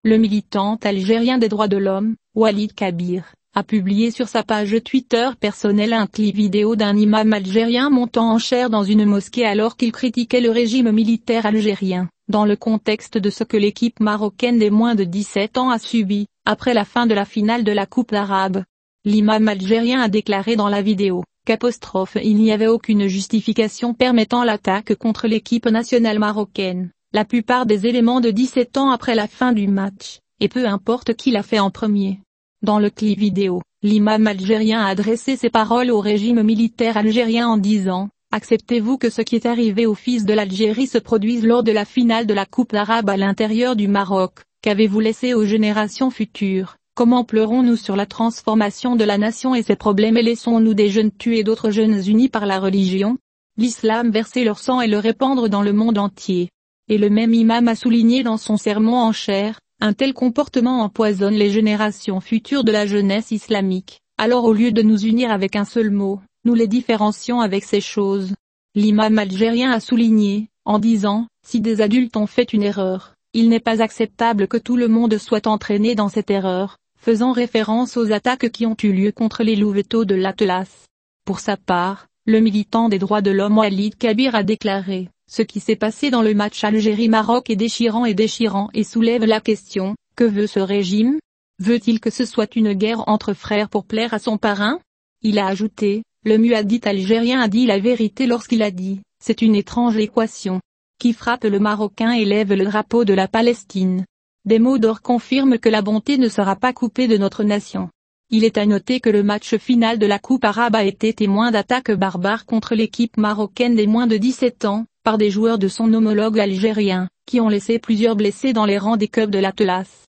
Le militant algérien des droits de l'homme, Walid Kabir, a publié sur sa page Twitter personnelle un clip vidéo d'un imam algérien montant en chaire dans une mosquée alors qu'il critiquait le régime militaire algérien, dans le contexte de ce que l'équipe marocaine des moins de 17 ans a subi, après la fin de la finale de la Coupe arabe. L'imam algérien a déclaré dans la vidéo il n'y avait aucune justification permettant l'attaque contre l'équipe nationale marocaine, la plupart des éléments de 17 ans après la fin du match, et peu importe qui l'a fait en premier. Dans le clip vidéo, l'imam algérien a adressé ses paroles au régime militaire algérien en disant « Acceptez-vous que ce qui est arrivé aux fils de l'Algérie se produise lors de la finale de la Coupe arabe à l'intérieur du Maroc? Qu'avez-vous laissé aux générations futures? Comment pleurons-nous sur la transformation de la nation et ses problèmes et laissons-nous des jeunes tuer d'autres jeunes unis par la religion? L'islam verser leur sang et le répandre dans le monde entier. » Et le même imam a souligné dans son sermon en chaire, un tel comportement empoisonne les générations futures de la jeunesse islamique, alors au lieu de nous unir avec un seul mot, nous les différencions avec ces choses. L'imam algérien a souligné, en disant, si des adultes ont fait une erreur, il n'est pas acceptable que tout le monde soit entraîné dans cette erreur, faisant référence aux attaques qui ont eu lieu contre les louveteaux de l'Atlas. Pour sa part, le militant des droits de l'homme Walid Kabir a déclaré « Ce qui s'est passé dans le match Algérie-Maroc est déchirant et soulève la question, que veut ce régime? Veut-il que ce soit une guerre entre frères pour plaire à son parrain ?» Il a ajouté « Le muaddit algérien a dit la vérité lorsqu'il a dit « C'est une étrange équation. Qui frappe le Marocain et lève le drapeau de la Palestine. » Des mots d'or confirment que la bonté ne sera pas coupée de notre nation. Il est à noter que le match final de la Coupe arabe a été témoin d'attaques barbares contre l'équipe marocaine des moins de 17 ans, par des joueurs de son homologue algérien, qui ont laissé plusieurs blessés dans les rangs des clubs de l'Atlas.